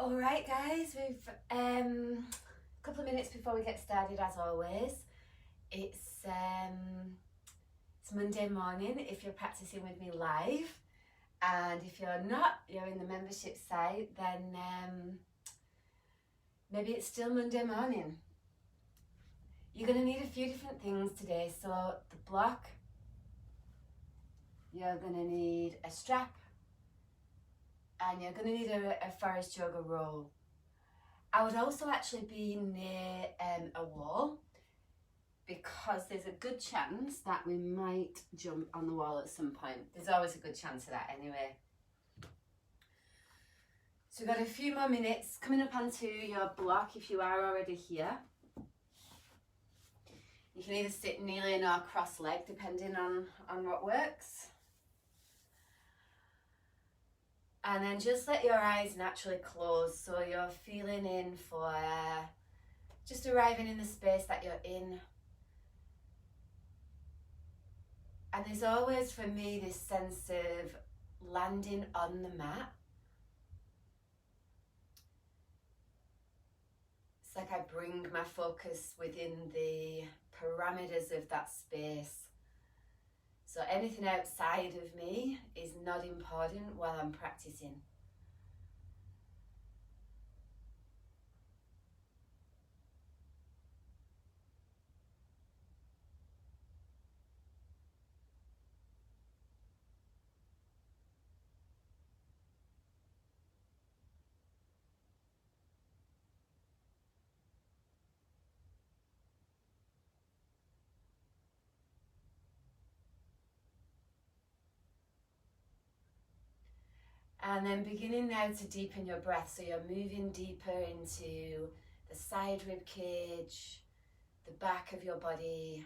All right, guys, we've a couple of minutes before we get started, as always. It's Monday morning if you're practicing with me live, and if you're not, you're in the membership site, then maybe it's still Monday morning. You're going to need a few different things today. So the block, you're going to need a strap, and you're going to need a Forrest yoga roll. I would also actually be near a wall, because there's a good chance that we might jump on the wall at some point. There's always a good chance of that anyway. So we've got a few more minutes coming up onto your block if you are already here. You can either sit kneeling or cross-legged depending on what works. And then just let your eyes naturally close, so you're feeling in for just arriving in the space that you're in. And there's always, for me, this sense of landing on the mat. It's like I bring my focus within the parameters of that space. So anything outside of me is not important while I'm practicing. And then beginning now to deepen your breath. So you're moving deeper into the side rib cage, the back of your body.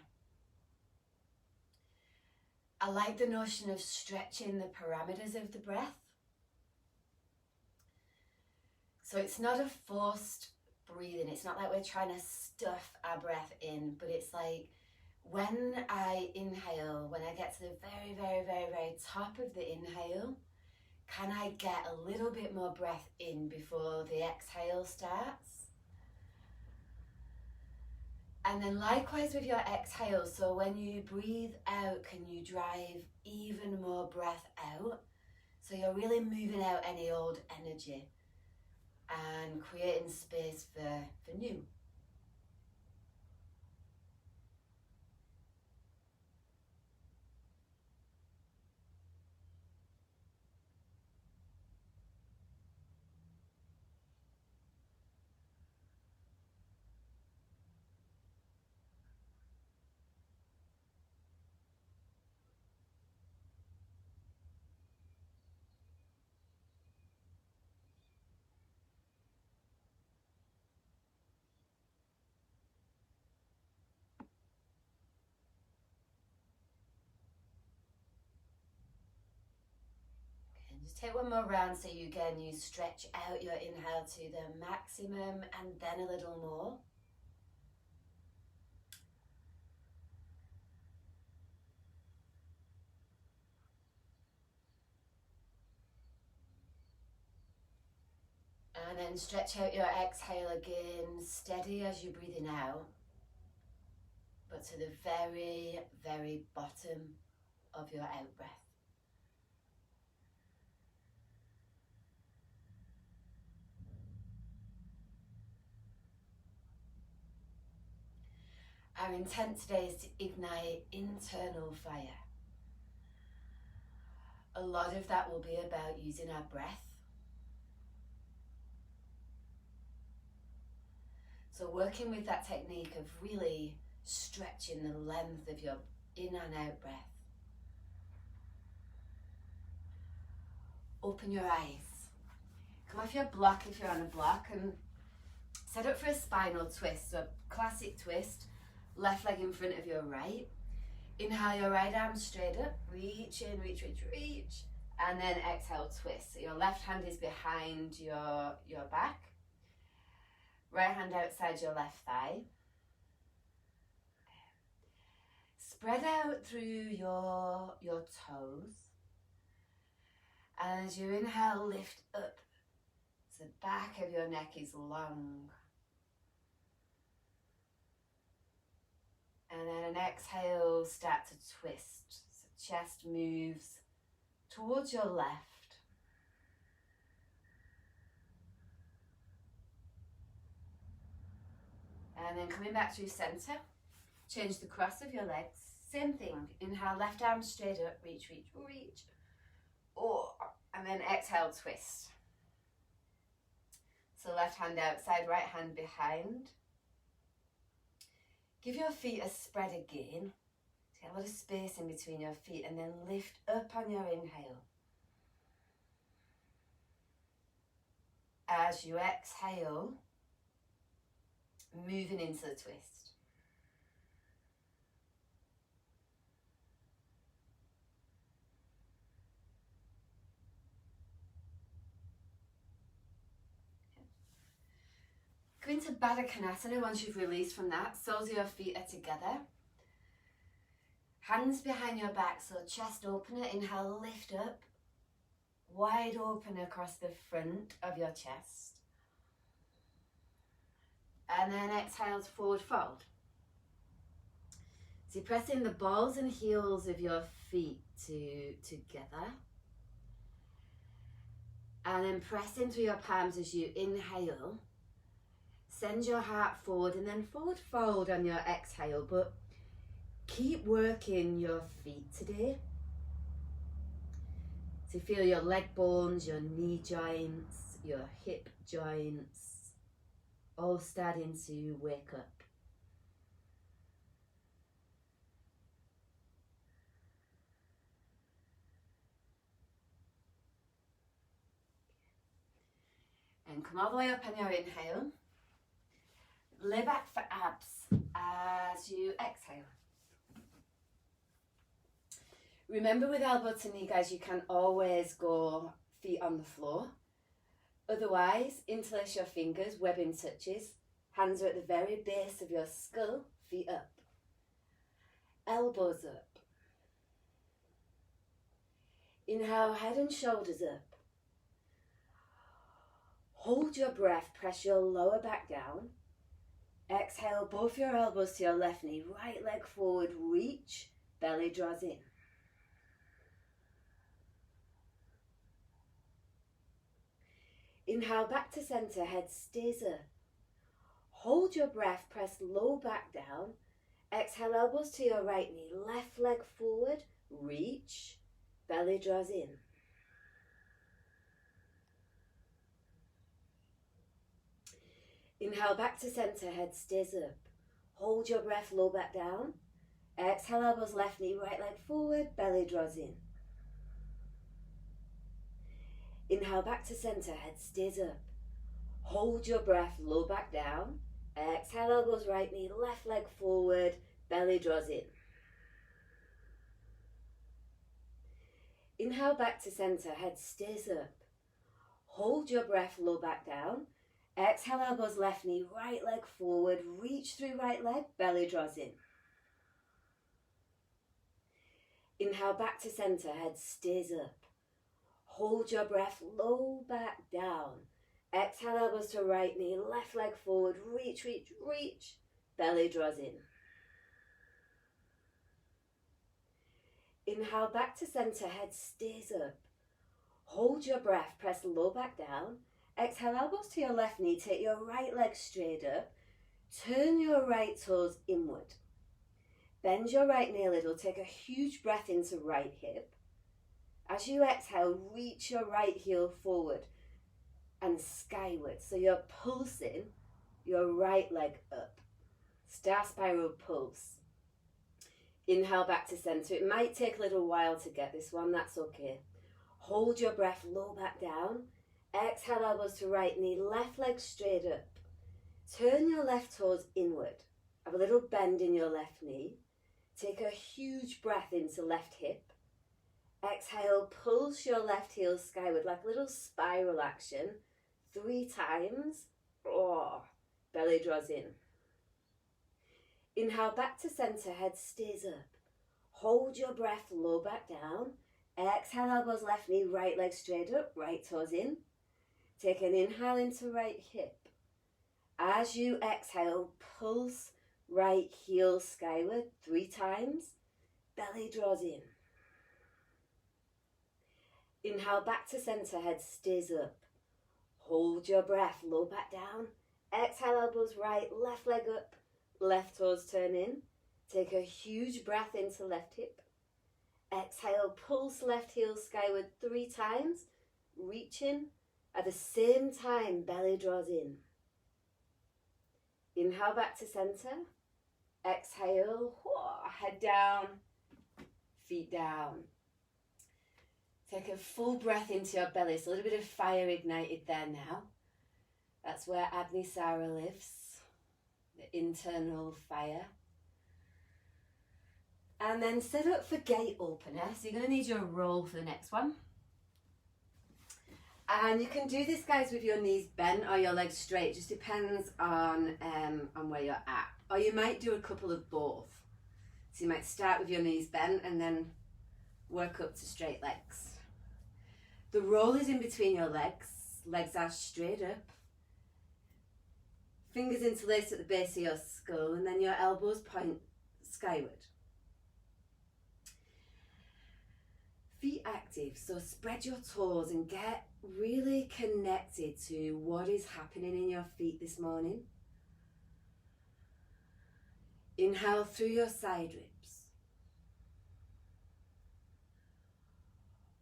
I like the notion of stretching the parameters of the breath. So it's not a forced breathing. It's not like we're trying to stuff our breath in, but it's like when I inhale, when I get to the very, very, very, very top of the inhale, can I get a little bit more breath in before the exhale starts? And then likewise with your exhale, so when you breathe out, can you drive even more breath out? So you're really moving out any old energy and creating space for new. Just take one more round, so you stretch out your inhale to the maximum and then a little more. And then stretch out your exhale again, steady as you're breathing out, but to the very, very bottom of your out breath. Our intent today is to ignite internal fire. A lot of that will be about using our breath. So working with that technique of really stretching the length of your in and out breath. Open your eyes. Come off your block if you're on a block and set up for a spinal twist. So classic twist. Left leg in front of your right. Inhale your right arm straight up. Reach in, reach, reach, reach. And then exhale, twist. So your left hand is behind your back. Right hand outside your left thigh. Spread out through your toes. And as you inhale, lift up. So the back of your neck is long. And then an exhale, start to twist. So chest moves towards your left. And then coming back through center, change the cross of your legs. Same thing, inhale, left arm straight up, reach, reach, reach. Oh, and then exhale, twist. So left hand outside, right hand behind. Give your feet a spread again. Get a lot of space in between your feet and then lift up on your inhale. As you exhale, moving into the twist. Go into Baddha Konasana once you've released from that. Soles of your feet are together. Hands behind your back, so chest opener. Inhale, lift up. Wide open across the front of your chest. And then exhale to forward fold. So you're pressing the balls and heels of your feet together. And then press into your palms as you inhale. Send your heart forward and then forward fold on your exhale, but keep working your feet today. So feel your leg bones, your knee joints, your hip joints, all starting to wake up. And come all the way up on your inhale. Lay back for abs as you exhale. Remember, with elbow to knee, guys, you can always go feet on the floor. Otherwise, interlace your fingers, webbing touches. Hands are at the very base of your skull, feet up. Elbows up. Inhale, head and shoulders up. Hold your breath, press your lower back down. Exhale, both your elbows to your left knee, right leg forward, reach, belly draws in. Inhale, back to center, head stays up. Hold your breath, press low back down. Exhale, elbows to your right knee, left leg forward, reach, belly draws in. Inhale, back to center, head stays up. Hold your breath, low back down. Exhale, elbows left knee, right leg forward, belly draws in. Inhale, back to center, head stays up. Hold your breath, low back down. Exhale, elbows right knee, left leg forward, belly draws in. Inhale, back to center, head stays up. Hold your breath, low back down. Exhale, elbows left knee, right leg forward, reach through right leg, belly draws in. Inhale, back to center, head stays up. Hold your breath, low back down. Exhale, elbows to right knee, left leg forward, reach, reach, reach, belly draws in. Inhale, back to center, head stays up. Hold your breath, press low back down. Exhale, elbows to your left knee, take your right leg straight up. Turn your right toes inward. Bend your right knee a little, take a huge breath into right hip. As you exhale, reach your right heel forward and skyward. So you're pulsing your right leg up. Star spiral pulse. Inhale back to center. It might take a little while to get this one, that's okay. Hold your breath, low back down. Exhale, elbows to right knee, left leg straight up. Turn your left toes inward. Have a little bend in your left knee. Take a huge breath into left hip. Exhale, pulse your left heel skyward like a little spiral action. 3 times. Oh, belly draws in. Inhale back to center, head stays up. Hold your breath, low back down. Exhale, elbows left knee, right leg straight up, right toes in. Take an inhale into right hip. As you exhale, pulse right heel skyward 3 times. Belly draws in. Inhale back to center, head stays up. Hold your breath, low back down. Exhale, elbows right, left leg up, left toes turn in. Take a huge breath into left hip. Exhale, pulse left heel skyward 3 times. Reach in. At the same time, belly draws in. Inhale back to center. Exhale, head down, feet down. Take a full breath into your belly. So a little bit of fire ignited there now. That's where Agni lives, the internal fire. And then set up for gate opener. So you're going to need your roll for the next one. And you can do this, guys, with your knees bent or your legs straight. It just depends on where you're at. Or you might do a couple of both. So you might start with your knees bent and then work up to straight legs. The roll is in between your legs. Legs are straight up. Fingers interlaced at the base of your skull, and then your elbows point skyward. Feet active, so spread your toes and get really connected to what is happening in your feet this morning. Inhale through your side ribs.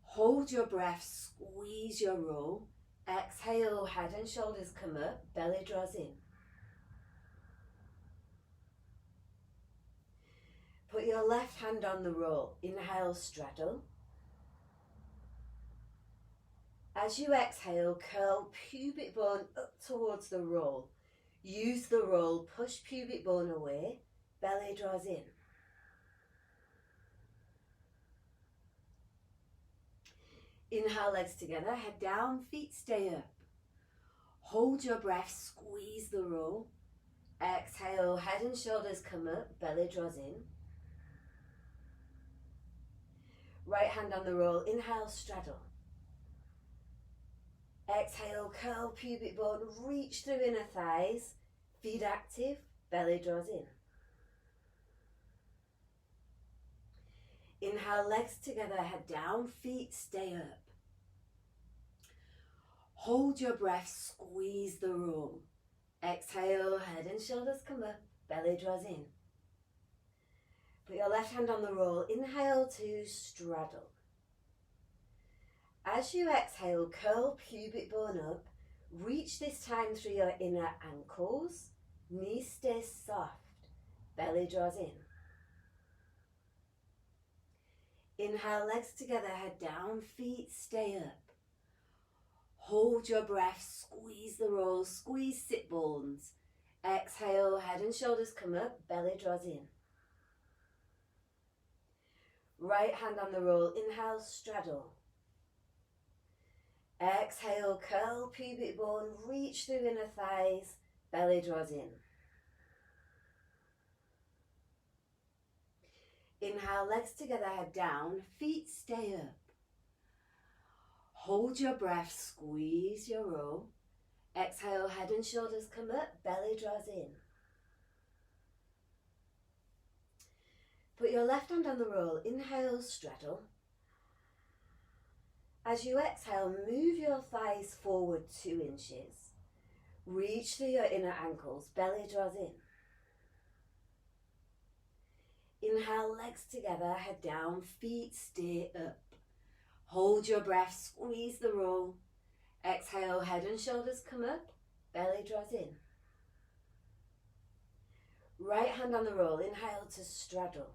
Hold your breath, squeeze your roll. Exhale, head and shoulders come up, belly draws in. Put your left hand on the roll. Inhale, straddle. As you exhale, curl pubic bone up towards the roll. Use the roll, push pubic bone away, belly draws in. Inhale, legs together, head down, feet stay up. Hold your breath, squeeze the roll. Exhale, head and shoulders come up, belly draws in. Right hand on the roll, inhale, straddle. Exhale, curl pubic bone, reach through inner thighs, feet active, belly draws in. Inhale, legs together, head down, feet stay up. Hold your breath, squeeze the roll. Exhale, head and shoulders come up, belly draws in. Put your left hand on the roll, inhale to straddle. As you exhale, curl pubic bone up, reach this time through your inner ankles, knees stay soft, belly draws in. Inhale, legs together, head down, feet stay up. Hold your breath, squeeze the roll, squeeze sit bones. Exhale, head and shoulders come up, belly draws in. Right hand on the roll, inhale, straddle. Exhale, curl pubic bone, reach through inner thighs, belly draws in. Inhale, legs together, head down, feet stay up. Hold your breath, squeeze your roll. Exhale, head and shoulders come up, belly draws in. Put your left hand on the roll, inhale, straddle. As you exhale, move your thighs forward 2 inches. Reach through your inner ankles, belly draws in. Inhale, legs together, head down, feet stay up. Hold your breath, squeeze the roll. Exhale, head and shoulders come up, belly draws in. Right hand on the roll, inhale to straddle.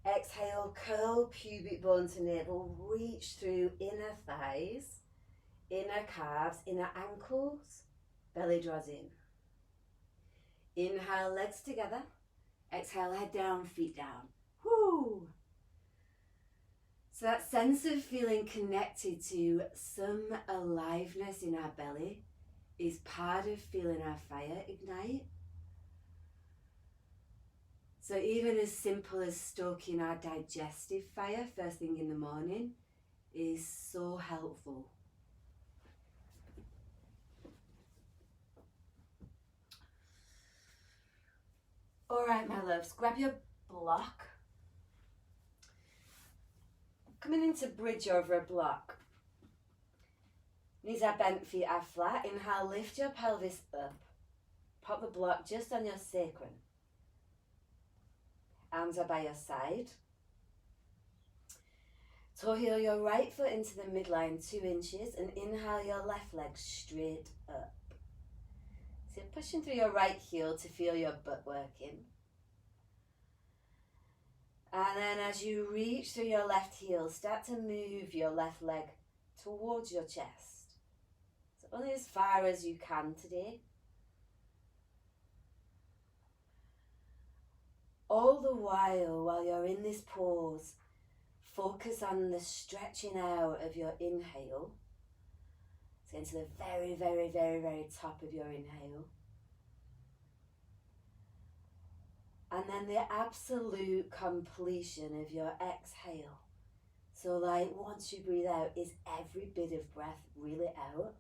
Exhale, curl pubic bone to navel, reach through inner thighs, inner calves, inner ankles, belly draws in. Inhale, legs together. Exhale, head down, feet down. Whoo! So that sense of feeling connected to some aliveness in our belly is part of feeling our fire ignite. So even as simple as stoking our digestive fire first thing in the morning is so helpful. Alright, my loves, grab your block. Coming into bridge over a block. Knees are bent, feet are flat. Inhale, lift your pelvis up. Pop the block just on your sacrum. Arms are by your side. Toe heel your right foot into the midline 2 inches and inhale your left leg straight up. So you're pushing through your right heel to feel your butt working. And then as you reach through your left heel, start to move your left leg towards your chest. So only as far as you can today. All the while you're in this pause, focus on the stretching out of your inhale. So into the very, very, very, very top of your inhale. And then the absolute completion of your exhale. So like once you breathe out, is every bit of breath really out?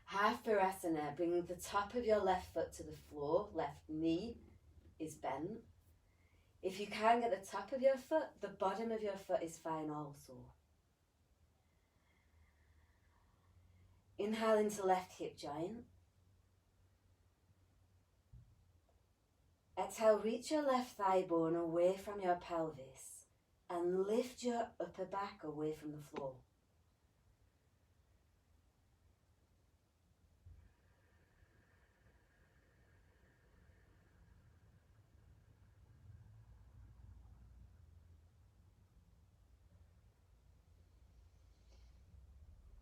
Half Virasana, bring the top of your left foot to the floor, left knee is bent. If you can't get the top of your foot, the bottom of your foot is fine also. Inhale into left hip joint. Exhale, reach your left thigh bone away from your pelvis and lift your upper back away from the floor.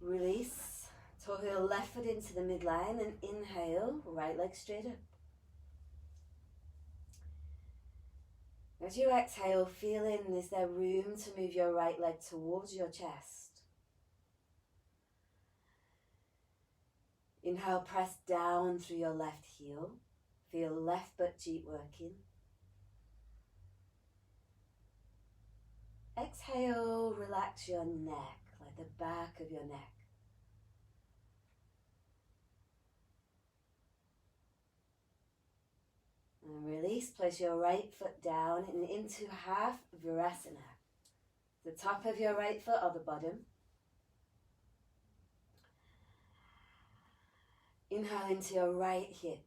Release, toe heel left foot into the midline and inhale, right leg straight up. As you exhale, feel in, is there room to move your right leg towards your chest? Inhale, press down through your left heel. Feel left butt cheek working. Exhale, relax your neck, like the back of your neck. And release, place your right foot down and into half Virasana. The top of your right foot or the bottom. Inhale into your right hip.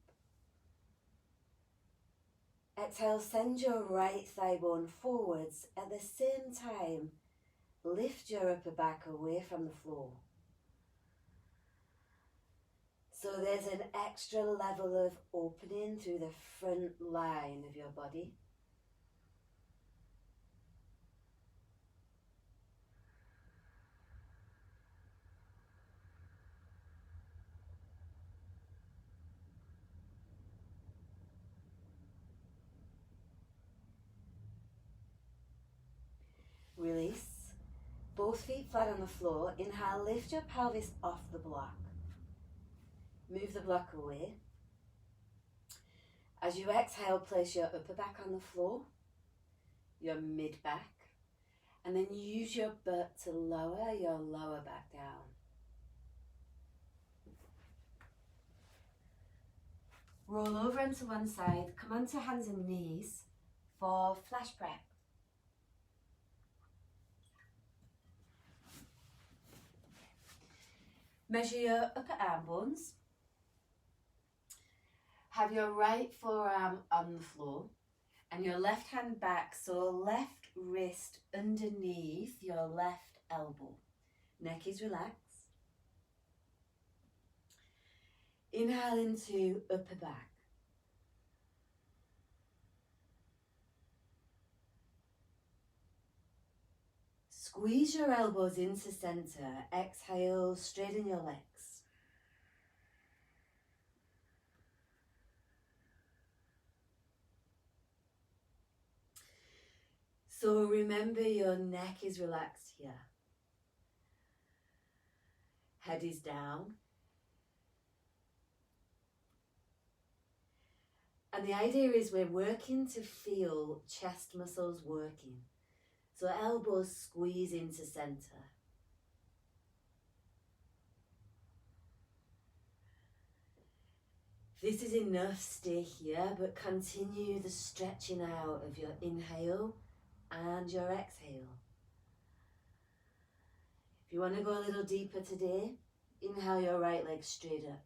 Exhale, send your right thigh bone forwards. At the same time, lift your upper back away from the floor. So there's an extra level of opening through the front line of your body. Release. Both feet flat on the floor. Inhale, lift your pelvis off the block. Move the block away. As you exhale, place your upper back on the floor, your mid back, and then use your butt to lower your lower back down. Roll over onto one side, come onto hands and knees for flash prep. Measure your upper arm bones. Have your right forearm on the floor and your left hand back, so left wrist underneath your left elbow. Neck is relaxed. Inhale into upper back. Squeeze your elbows into center. Exhale, straighten your legs. So remember your neck is relaxed here. Head is down. And the idea is we're working to feel chest muscles working. So elbows squeeze into center. If this is enough, stay here, but continue the stretching out of your inhale and your exhale. If you want to go a little deeper today, inhale your right leg straight up.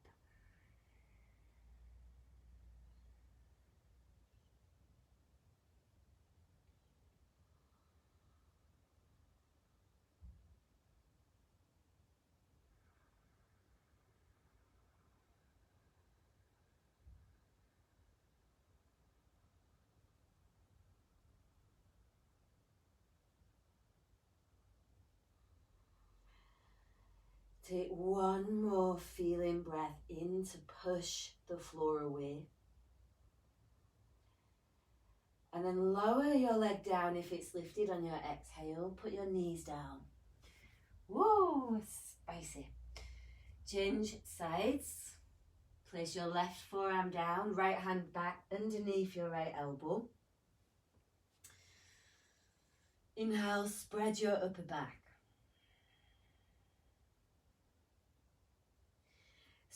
Take one more feeling breath in to push the floor away. And then lower your leg down if it's lifted on your exhale. Put your knees down. Whoa, spicy. Change sides. Place your left forearm down, right hand back underneath your right elbow. Inhale, spread your upper back.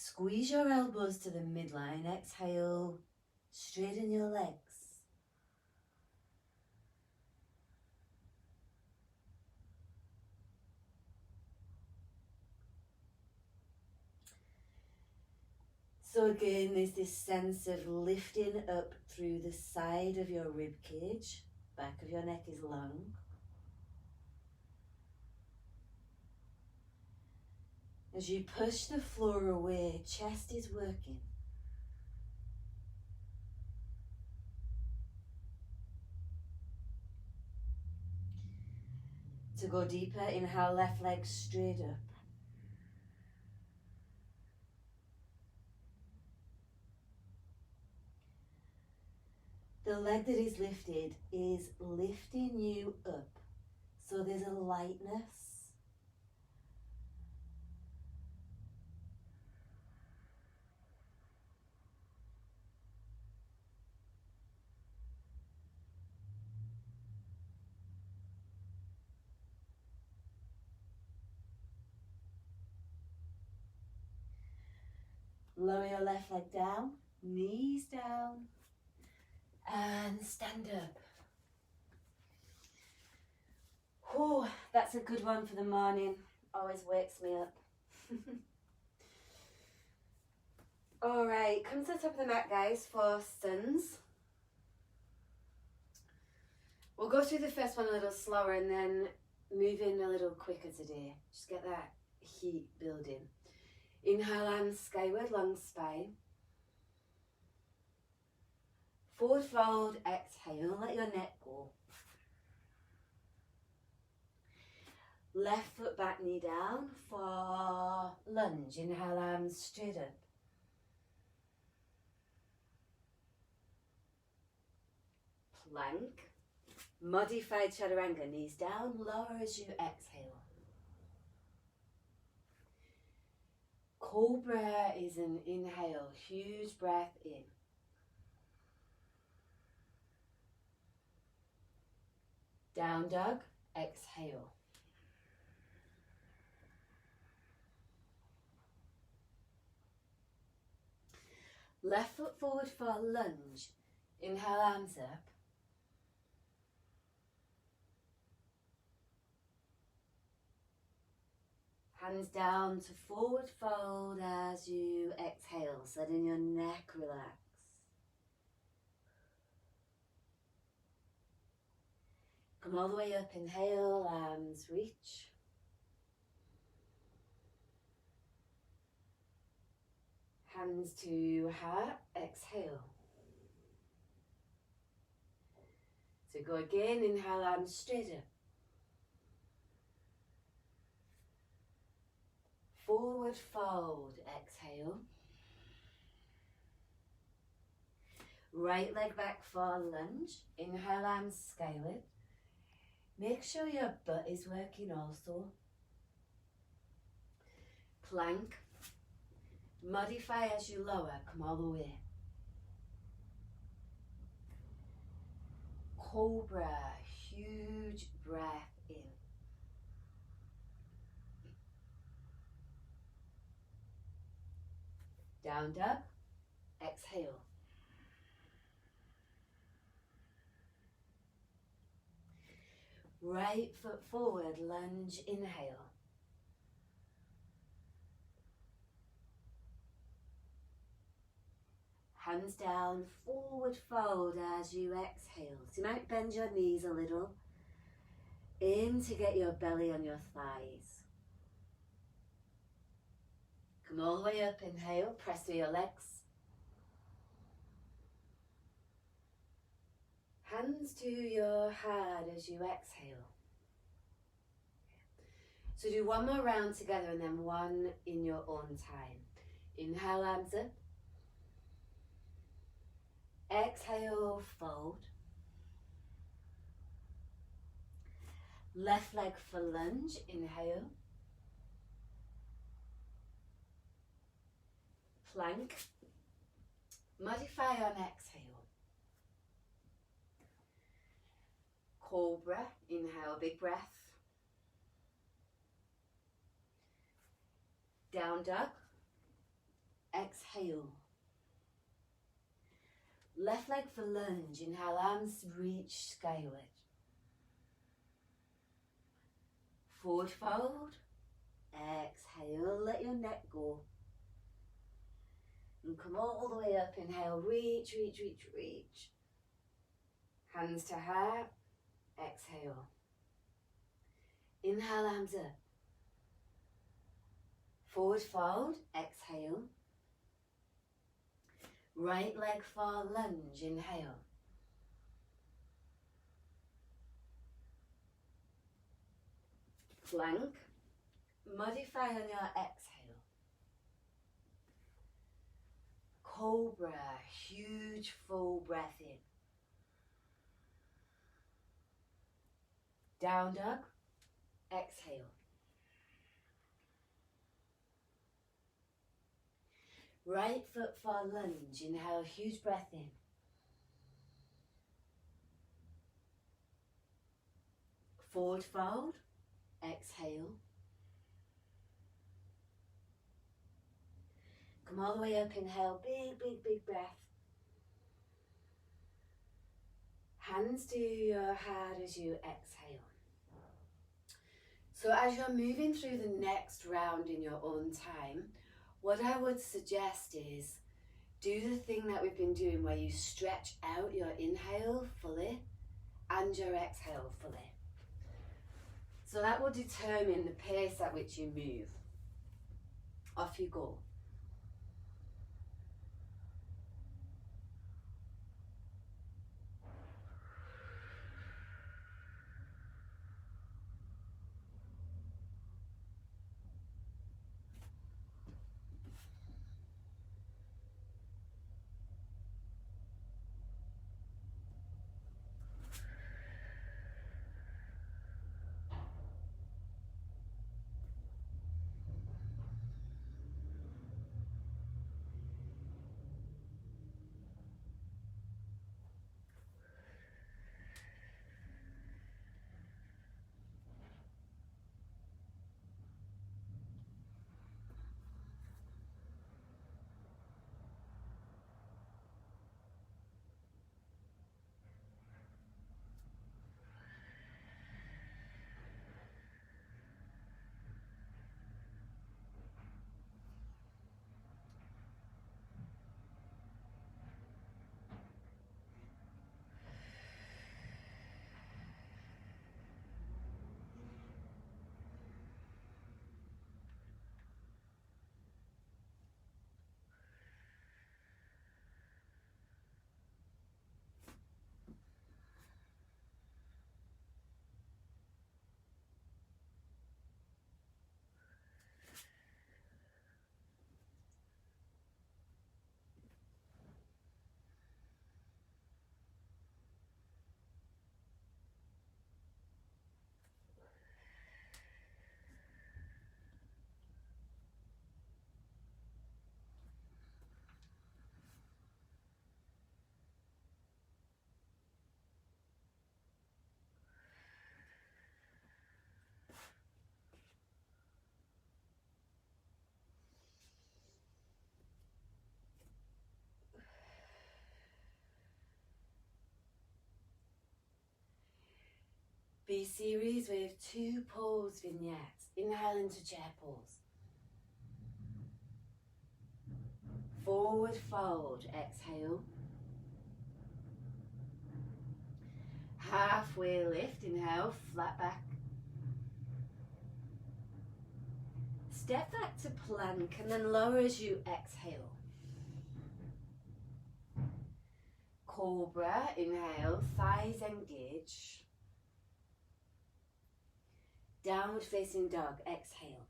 Squeeze your elbows to the midline. Exhale, straighten your legs. So again, there's this sense of lifting up through the side of your rib cage. Back of your neck is long. As you push the floor away, chest is working. To go deeper, inhale, left leg straight up. The leg that is lifted is lifting you up. So there's a lightness. Lower your left leg down, knees down, and stand up. Oh, that's a good one for the morning. Always wakes me up. All right, come to the top of the mat, guys, for stuns. We'll go through the first one a little slower and then move in a little quicker today. Just get that heat building. Inhale, arms skyward, long spine. Forward fold, exhale, let your neck go. Left foot back, knee down for lunge. Inhale, arms straight up. Plank. Modified chaturanga, knees down, lower as you exhale. Cobra is an inhale, huge breath in. Down dog, exhale. Left foot forward for lunge. Inhale, arms up. Hands down to forward fold as you exhale, so letting your neck relax. Come all the way up, inhale, arms reach. Hands to heart, exhale. So go again, inhale, arms straight up. Forward fold, exhale. Right leg back for lunge. Inhale, arms skyward. Make sure your butt is working also. Plank. Modify as you lower, come all the way. Cobra, huge breath in. Down dog, exhale. Right foot forward, lunge, inhale. Hands down, forward fold as you exhale. So you might bend your knees a little. In to get your belly on your thighs. Come all the way up, inhale, press through your legs. Hands to your heart as you exhale. So do one more round together and then one in your own time. Inhale, arms up. Exhale, fold. Left leg for lunge, inhale. Plank. Modify on exhale. Cobra, inhale, big breath. Down dog. Exhale. Left leg for lunge, inhale, arms reach skyward. Forward fold. Exhale, let your neck go. And come all the way up, inhale, reach, reach, reach, reach. Hands to heart, exhale. Inhale, arms up. Forward fold, exhale. Right leg for lunge, inhale. Plank, modify on your exhale. Cobra, huge full breath in. Down dog, exhale. Right foot for lunge, inhale, huge breath in. Forward fold, exhale. Come all the way up, inhale, big, big, big breath. Hands to your heart as you exhale. So as you're moving through the next round in your own time, what I would suggest is do the thing that we've been doing where you stretch out your inhale fully and your exhale fully. So that will determine the pace at which you move. Off you go. B series with 2 pose vignettes. Inhale into chair pose. Forward fold, exhale. Halfway lift, inhale, flat back. Step back to plank and then lower as you exhale. Cobra, inhale, thighs engage. Downward facing dog, exhale.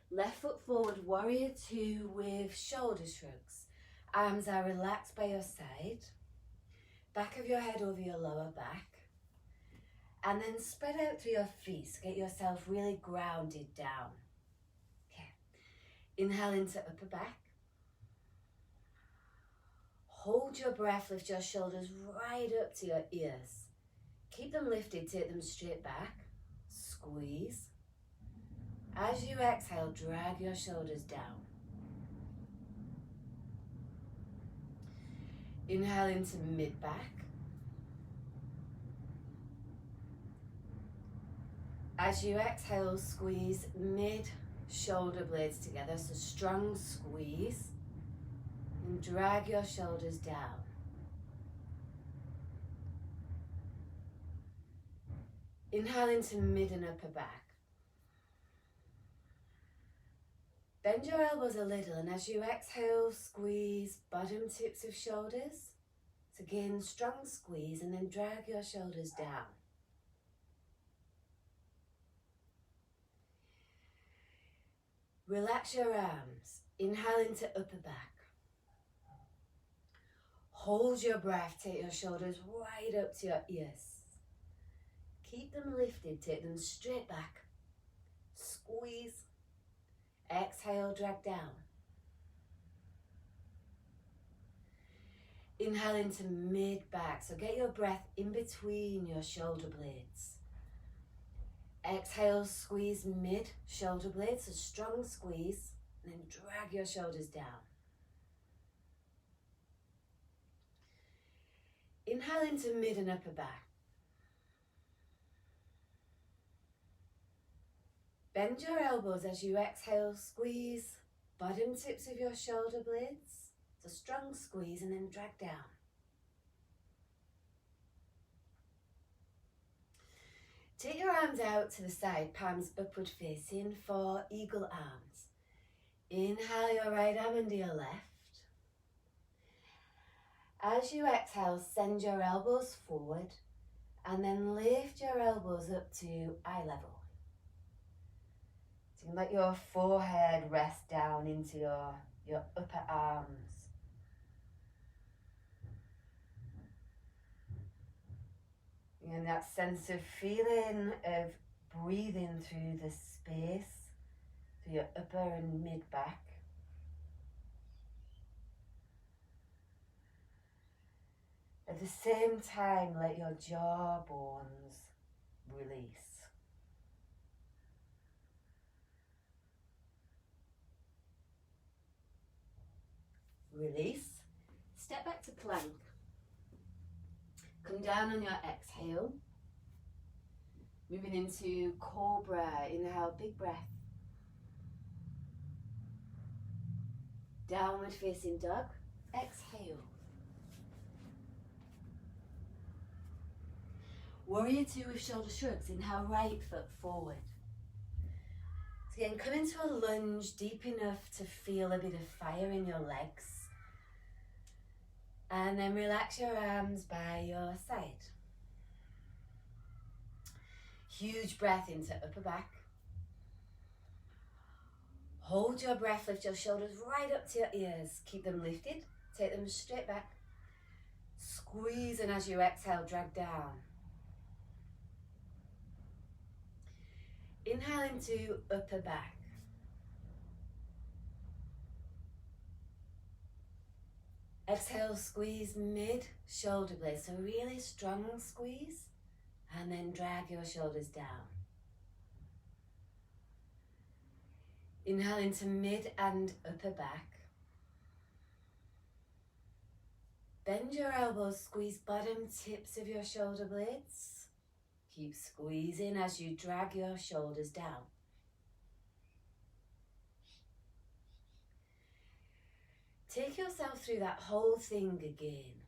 Left foot forward, warrior 2 with shoulder shrugs. Arms are relaxed by your side. Back of your head over your lower back. And then spread out through your feet, so get yourself really grounded down. Okay. Inhale into upper back. Hold your breath, lift your shoulders right up to your ears. Keep them lifted, take them straight back. Squeeze. As you exhale, drag your shoulders down. Inhale into mid-back. As you exhale, squeeze mid-shoulder blades together, so strong squeeze. And drag your shoulders down. Inhale into mid and upper back. Bend your elbows a little, and as you exhale, squeeze bottom tips of shoulders. So again, strong squeeze, and then drag your shoulders down. Relax your arms. Inhale into upper back. Hold your breath, take your shoulders right up to your ears. Keep them lifted, take them straight back. Squeeze. Exhale, drag down. Inhale into mid-back, so get your breath in between your shoulder blades. Exhale, squeeze mid-shoulder blades, so strong squeeze, and then drag your shoulders down. Inhale into mid and upper back. Bend your elbows as you exhale, squeeze bottom tips of your shoulder blades. It's a strong squeeze and then drag down. Take your arms out to the side, palms upward facing for eagle arms. Inhale your right arm under your left. As you exhale, send your elbows forward and then lift your elbows up to eye level. So you can let your forehead rest down into your upper arms. And that sense of feeling of breathing through the space, through your upper and mid back. At the same time, let your jawbones release. Release. Step back to plank. Come down on your exhale. Moving into cobra. Inhale, big breath. Downward facing dog. Exhale. Warrior 2 with shoulder shrugs. Inhale, right foot forward. So again, come into a lunge deep enough to feel a bit of fire in your legs. And then relax your arms by your side. Huge breath into upper back. Hold your breath, lift your shoulders right up to your ears. Keep them lifted, take them straight back. Squeeze, and as you exhale, drag down. Inhale into upper back. Exhale, squeeze mid-shoulder blades, so really strong squeeze, and then drag your shoulders down. Inhale into mid and upper back. Bend your elbows, squeeze bottom tips of your shoulder blades. Keep squeezing as you drag your shoulders down. Take yourself through that whole thing again.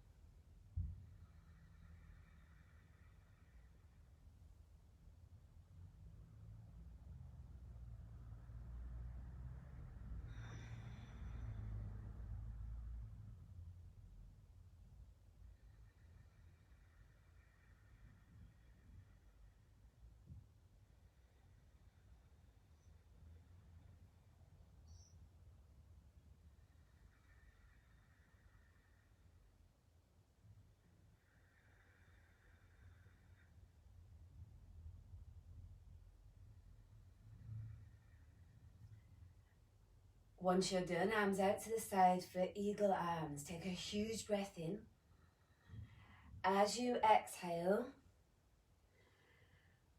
Once you're done, arms out to the side for eagle arms. Take a huge breath in. As you exhale,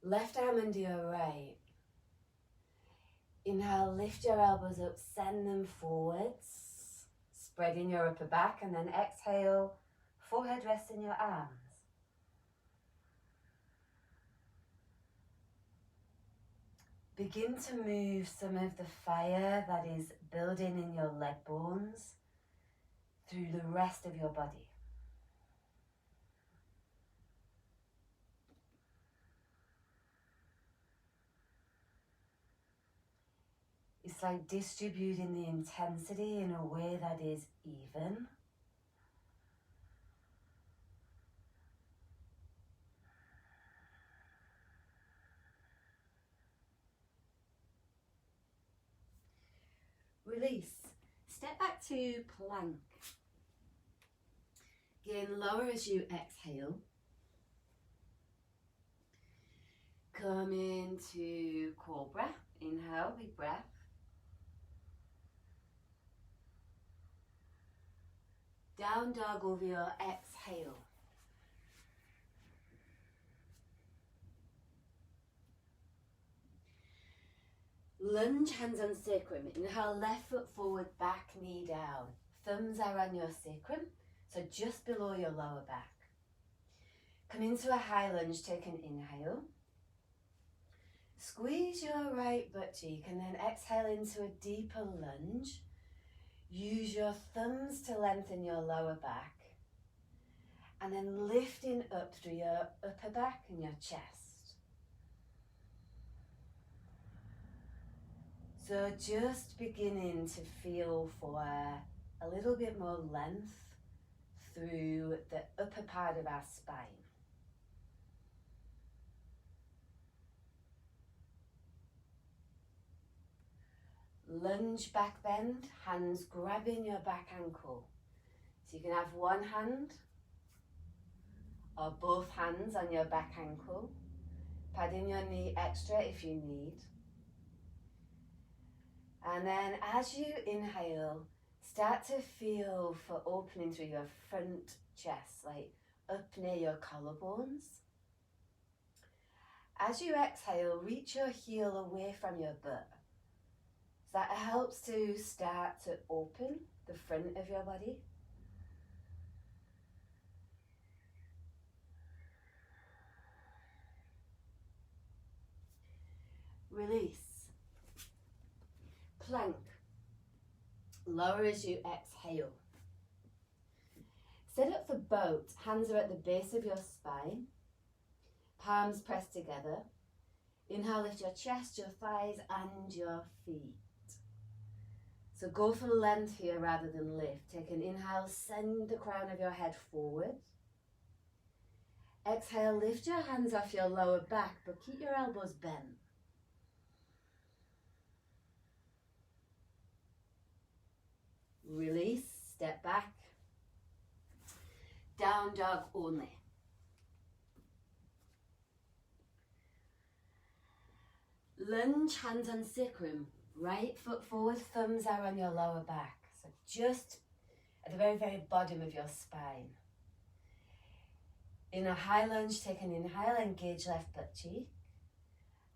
left arm under your right. Inhale, lift your elbows up, send them forwards, spreading your upper back, and then exhale, forehead rests in your arms. Begin to move some of the fire that is building in your leg bones through the rest of your body. It's like distributing the intensity in a way that is even. Release. Step back to plank. Again, lower as you exhale. Come into cobra. Inhale, big breath. Down dog over your exhale. Lunge, hands on sacrum. Inhale, left foot forward, back knee down. Thumbs are on your sacrum, so just below your lower back. Come into a high lunge, take an inhale. Squeeze your right butt cheek and then exhale into a deeper lunge. Use your thumbs to lengthen your lower back. And then lifting up through your upper back and your chest. So just beginning to feel for a little bit more length through the upper part of our spine. Lunge back bend, hands grabbing your back ankle. So you can have one hand or both hands on your back ankle, padding your knee extra if you need. And then as you inhale, start to feel for opening through your front chest, like up near your collarbones. As you exhale, reach your heel away from your butt. So that helps to start to open the front of your body. Release. Plank. Lower as you exhale. Set up for boat. Hands are at the base of your spine. Palms pressed together. Inhale, lift your chest, your thighs, and your feet. So go for length here rather than lift. Take an inhale, send the crown of your head forward. Exhale, lift your hands off your lower back, but keep your elbows bent. Release, step back. Down dog only. Lunge, hands on sacrum. Right foot forward, thumbs are on your lower back. So just at the very, very bottom of your spine. In a high lunge, take an inhale, engage left butt cheek.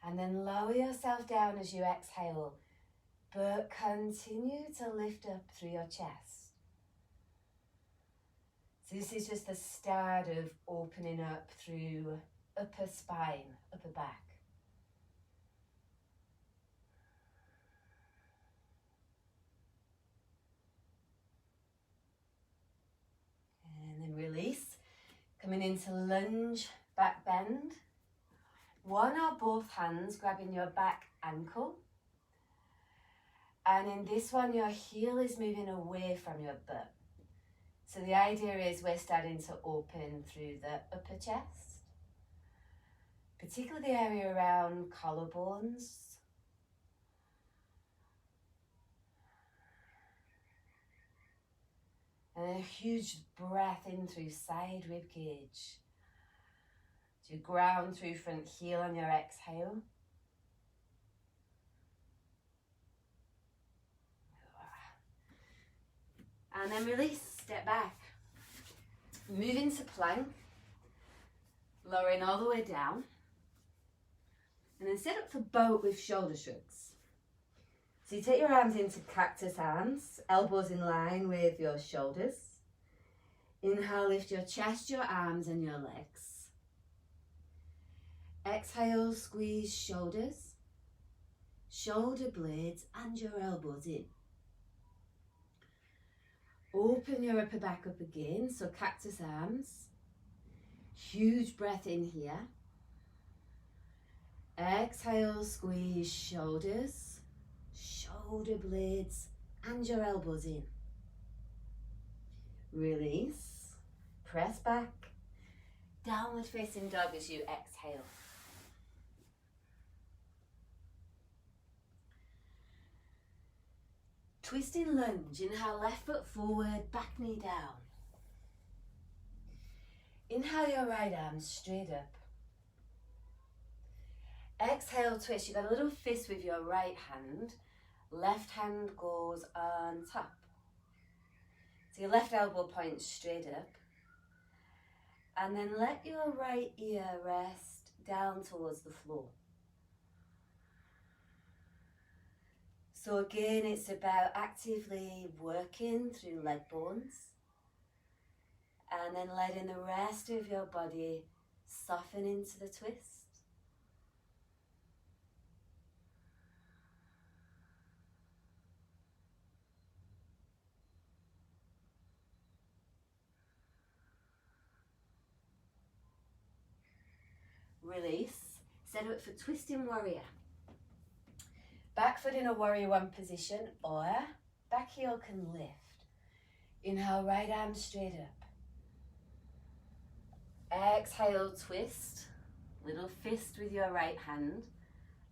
And then lower yourself down as you exhale. But continue to lift up through your chest. So this is just the start of opening up through upper spine, upper back. And then release. Coming into lunge, back bend. One or both hands grabbing your back ankle. And in this one, your heel is moving away from your butt. So the idea is we're starting to open through the upper chest, particularly the area around collarbones. And a huge breath in through side rib cage. So you ground through front heel on your exhale. And then release, step back. Move into plank, lowering all the way down. And then set up for boat with shoulder shrugs. So you take your arms into cactus arms, elbows in line with your shoulders. Inhale, lift your chest, your arms and your legs. Exhale, squeeze shoulders, shoulder blades and your elbows in. Open your upper back up again, so cactus arms. Huge breath in here. Exhale, squeeze shoulders, shoulder blades and your elbows in. Release, press back, downward facing dog as you exhale. Twisting lunge, inhale left foot forward, back knee down. Inhale your right arm straight up. Exhale, twist. You've got a little fist with your right hand. Left hand goes on top. So your left elbow points straight up. And then let your right ear rest down towards the floor. So again, it's about actively working through leg bones. And then letting the rest of your body soften into the twist. Release, set up for twisting warrior. Back foot in a warrior one position or back heel can lift. Inhale, right arm straight up. Exhale, twist. Little fist with your right hand.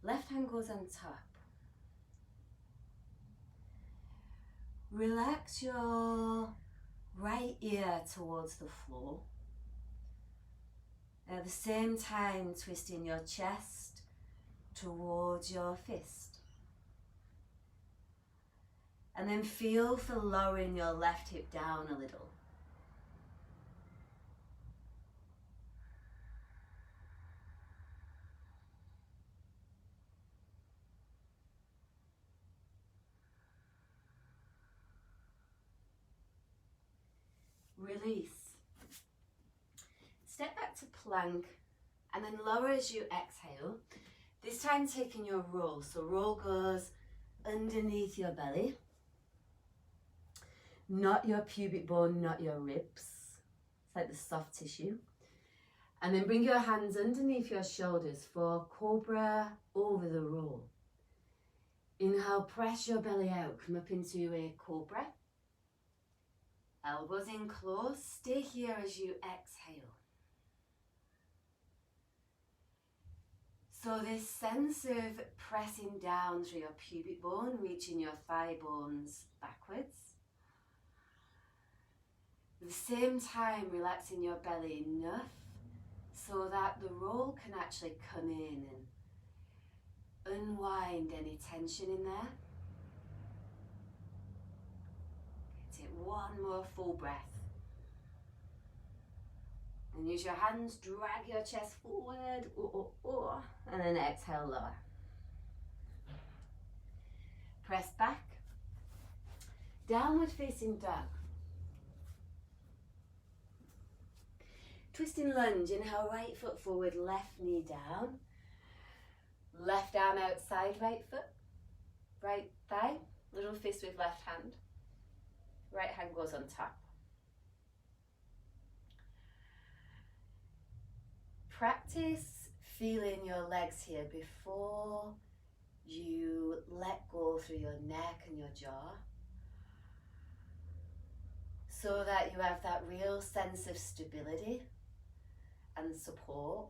Left hand goes on top. Relax your right ear towards the floor. At the same time, twisting your chest towards your fist. And then feel for lowering your left hip down a little. Release. Step back to plank and then lower as you exhale. This time taking your roll. So roll goes underneath your belly. Not your pubic bone, not your ribs. It's like the soft tissue. And then bring your hands underneath your shoulders for cobra over the roll. Inhale, press your belly out. Come up into a cobra. Elbows in close. Stay here as you exhale. So this sense of pressing down through your pubic bone, reaching your thigh bones backwards. At the same time, relaxing your belly enough so that the roll can actually come in and unwind any tension in there. Take one more full breath. And use your hands, drag your chest forward, and then exhale, lower. Press back, downward facing dog. Twisting lunge, inhale, right foot forward, left knee down. Left arm outside right foot, right thigh, little fist with left hand. Right hand goes on top. Practice feeling your legs here before you let go through your neck and your jaw, so that you have that real sense of stability and support.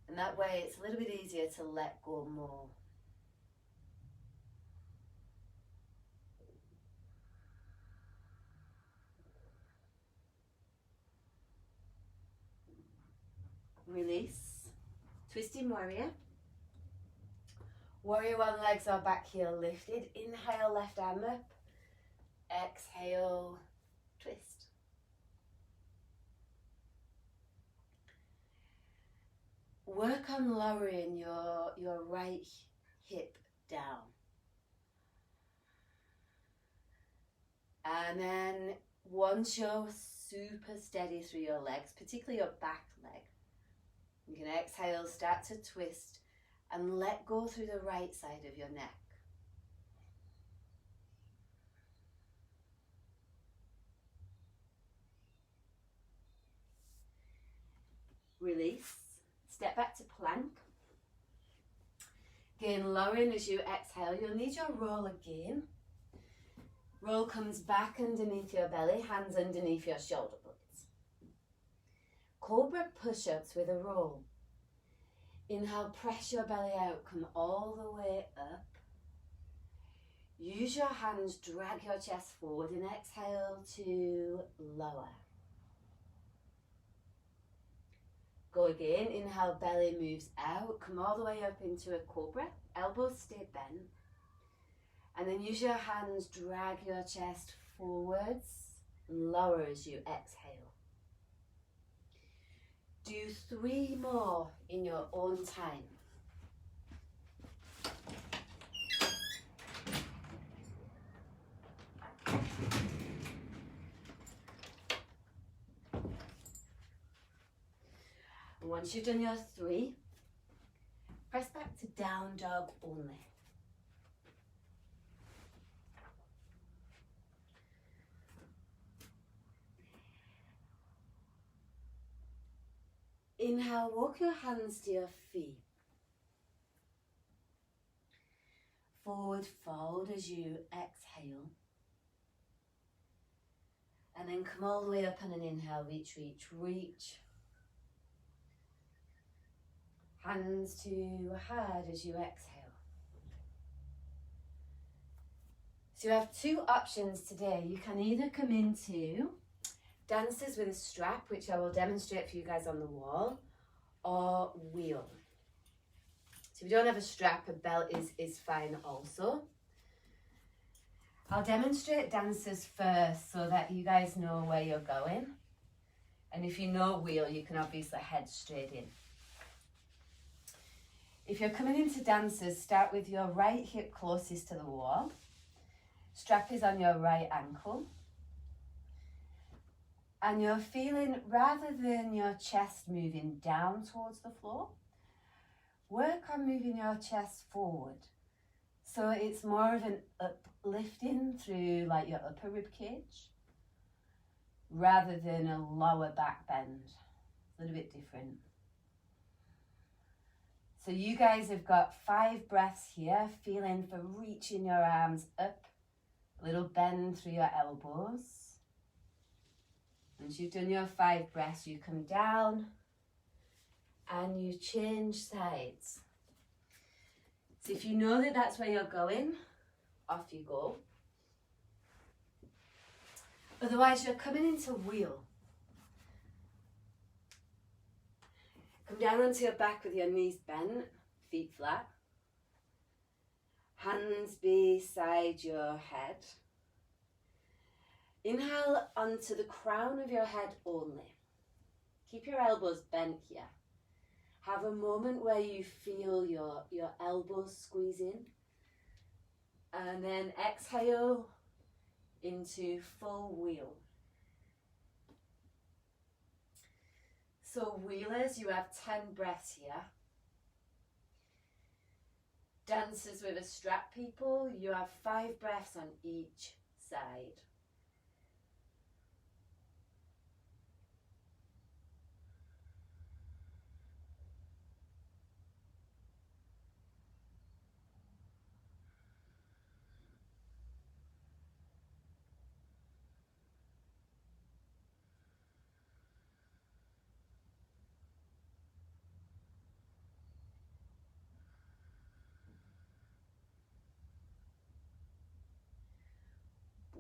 And that way it's a little bit easier to let go more. Release. Twisting warrior. Warrior one, legs are back heel lifted. Inhale, left arm up. Exhale, twist. Work on lowering your right hip down. And then once you're super steady through your legs, particularly your back leg, you can exhale, start to twist and let go through the right side of your neck. Release. Step back to plank. Again, lowering as you exhale. You'll need your roll again. Roll comes back underneath your belly, hands underneath your shoulder blades. Cobra push-ups with a roll. Inhale, press your belly out, come all the way up. Use your hands, drag your chest forward and exhale to lower. Go again, inhale, belly moves out, come all the way up into a cobra, elbows stay bent. And then use your hands, drag your chest forwards and lower as you exhale. Do 3 more in your own time. And once you've done your 3, press back to down dog only. Inhale, walk your hands to your feet. Forward fold as you exhale. And then come all the way up on an inhale, reach, reach, reach. Hands to heart as you exhale. So you have 2 options today. You can either come into dancers with a strap, which I will demonstrate for you guys on the wall, or wheel. So if you don't have a strap, a belt is fine also. I'll demonstrate dancers first so that you guys know where you're going. And if you know wheel, you can obviously head straight in. If you're coming into dancers, start with your right hip closest to the wall. Strap is on your right ankle. And you're feeling, rather than your chest moving down towards the floor, work on moving your chest forward. So it's more of an uplifting through like your upper rib cage, rather than a lower back bend. A little bit different. So you guys have got 5 breaths here, feeling for reaching your arms up, a little bend through your elbows. Once you've done your 5 breaths, you come down and you change sides. So if you know that that's where you're going, off you go. Otherwise, you're coming into wheel. Come down onto your back with your knees bent, feet flat. Hands beside your head. Inhale onto the crown of your head only. Keep your elbows bent here. Have a moment where you feel your elbows squeeze in. And then exhale into full wheel. So wheelers, you have 10 breaths here. Dancers with a strap people, you have 5 breaths on each side.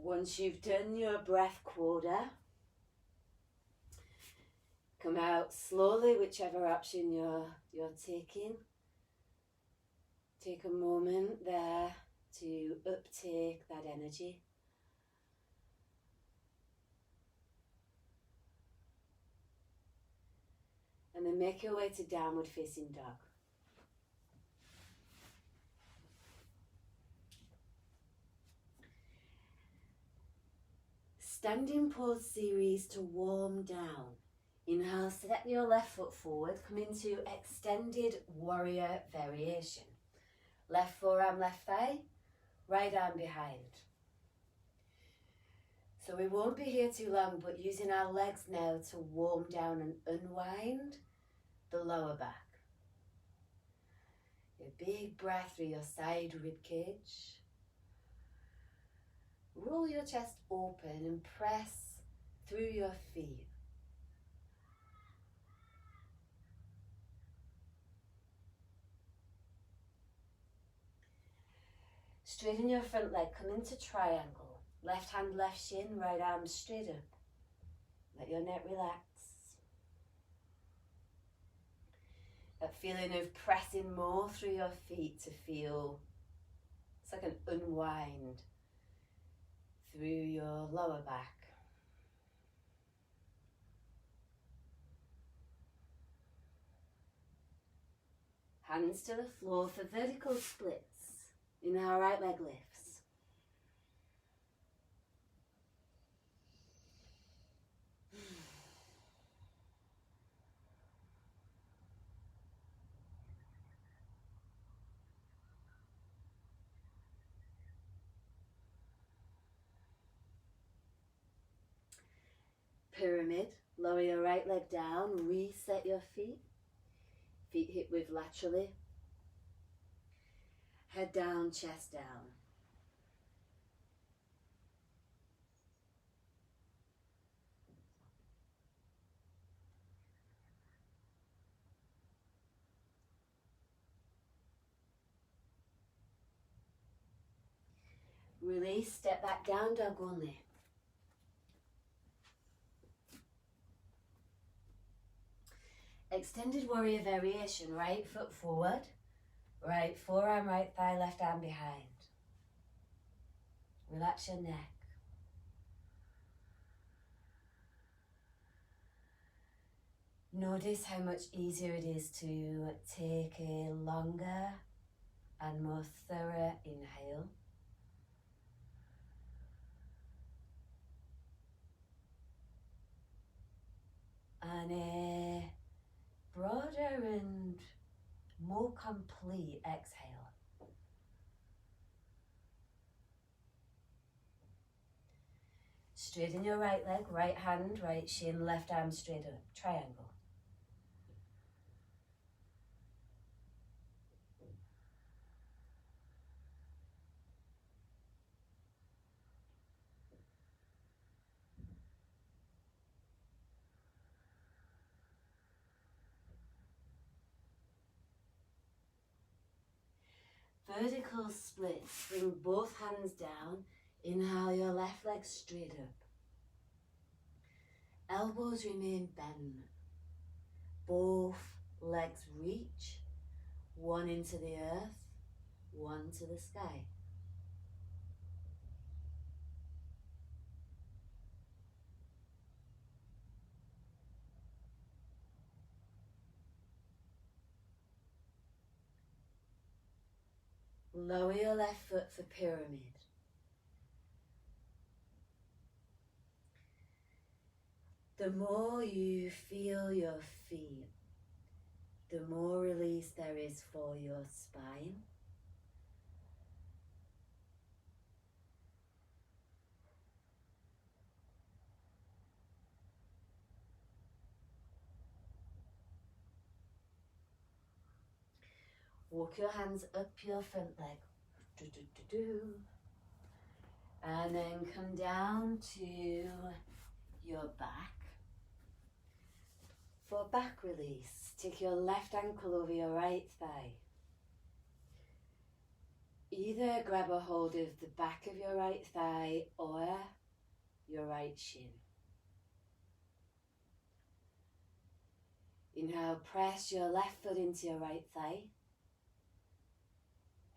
Once you've done your breath quota, come out slowly, whichever option you're taking. Take a moment there to uptake that energy. And then make your way to downward facing dog. Standing pose series to warm down. Inhale, step your left foot forward, come into extended warrior variation. Left forearm, left thigh, right arm behind. So we won't be here too long, but using our legs now to warm down and unwind the lower back. A big breath through your side rib cage. Roll your chest open and press through your feet. Straighten your front leg, come into triangle. Left hand, left shin, right arm straight up. Let your neck relax. That feeling of pressing more through your feet to feel, it's like an unwind through your lower back. Hands to the floor for vertical splits. Inhale, right leg lifts. Pyramid, lower your right leg down, reset your feet. Feet hip width laterally. Head down, chest down. Release, step back down, dog only. Extended warrior variation, right foot forward, right forearm, right thigh, left arm behind. Relax your neck. Notice how much easier it is to take a longer and more thorough inhale. And a broader and more complete exhale. Straighten your right leg, right hand, right shin, left arm straight up, triangle. Vertical splits, bring both hands down, inhale your left leg straight up. Elbows remain bent, both legs reach, one into the earth, one to the sky. Lower your left foot for pyramid. The more you feel your feet, the more release there is for your spine. Walk your hands up your front leg. Do, do, do, do. And then come down to your back. For back release, take your left ankle over your right thigh. Either grab a hold of the back of your right thigh or your right shin. Inhale, press your left foot into your right thigh.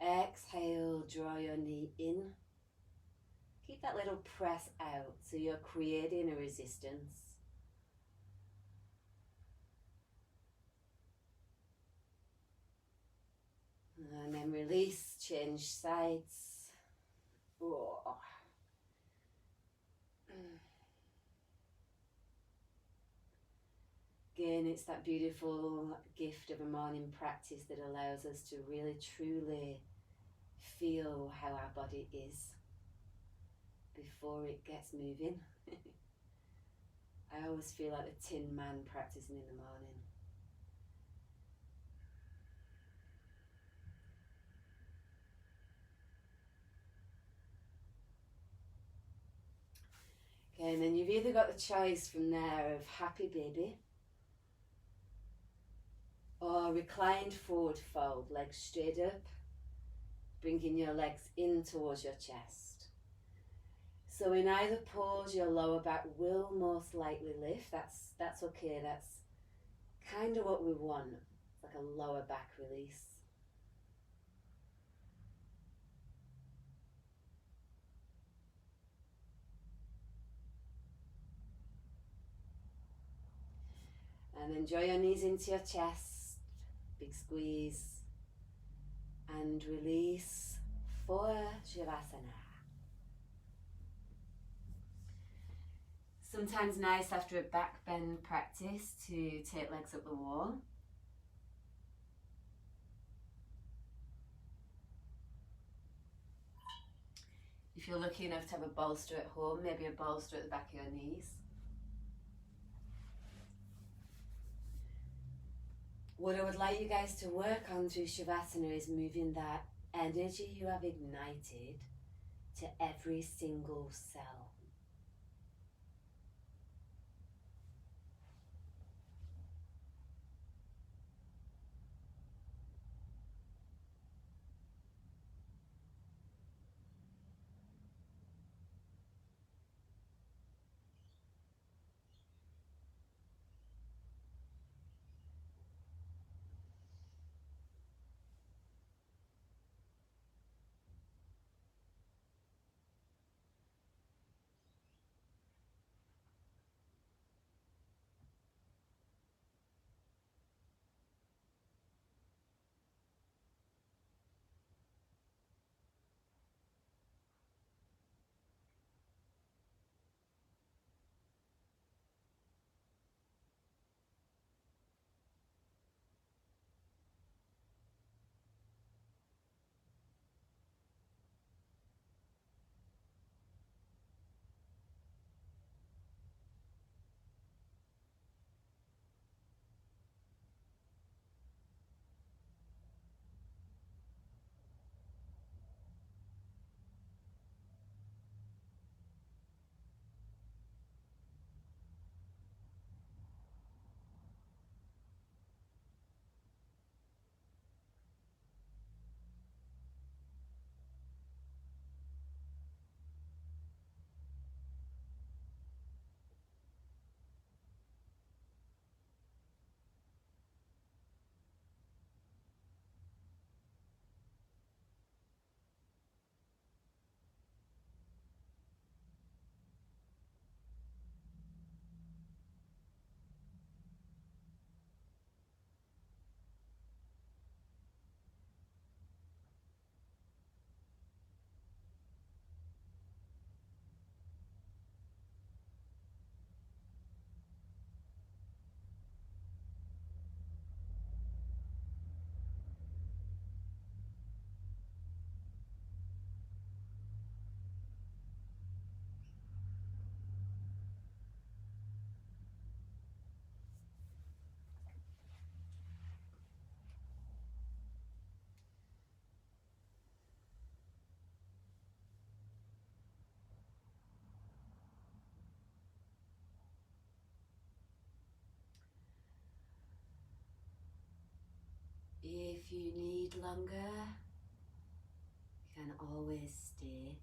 Exhale, draw your knee in. Keep that little press out so you're creating a resistance. And then release, change sides. Oh. Again, it's that beautiful gift of a morning practice that allows us to really truly feel how our body is before it gets moving. I always feel like a tin man practicing in the morning. Okay, and then you've either got the choice from there of happy baby or reclined forward fold, legs straight up, bringing your legs in towards your chest. So in either pose, your lower back will most likely lift. That's okay. That's kind of what we want. It's like a lower back release. And then draw your knees into your chest, big squeeze, and release for Shavasana. Sometimes nice after a back bend practice to take legs up the wall. If you're lucky enough to have a bolster at home, maybe a bolster at the back of your knees. What I would like you guys to work on through Shavasana is moving that energy you have ignited to every single cell. longer, you can always stay.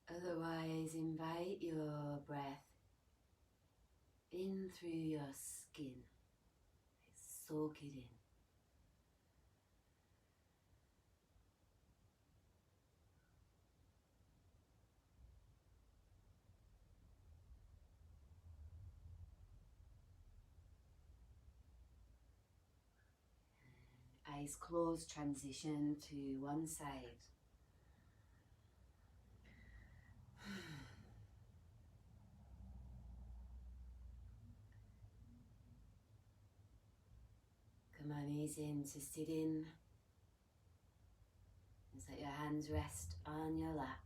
Otherwise, invite your breath in through your skin. Soak it in. Eyes closed, transition to one side. Come on, ease into sitting. Just let your hands rest on your lap.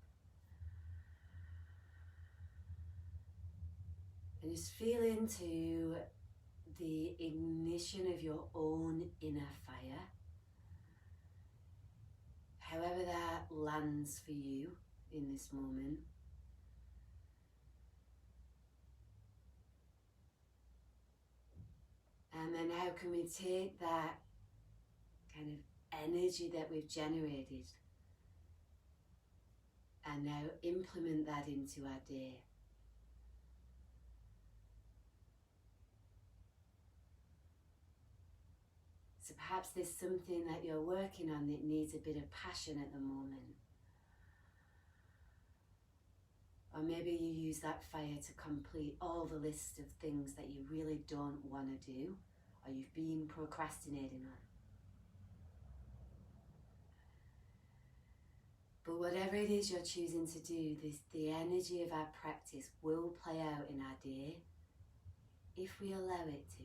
And just feel into the ignition of your own inner fire. However that lands for you in this moment. And then how can we take that kind of energy that we've generated and now implement that into our day? So perhaps there's something that you're working on that needs a bit of passion at the moment. Or maybe you use that fire to complete all the list of things that you really don't want to do, or you've been procrastinating on. But whatever it is you're choosing to do, the energy of our practice will play out in our day if we allow it to.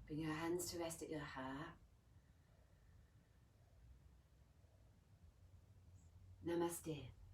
Bring your hands to rest at your heart. Namaste.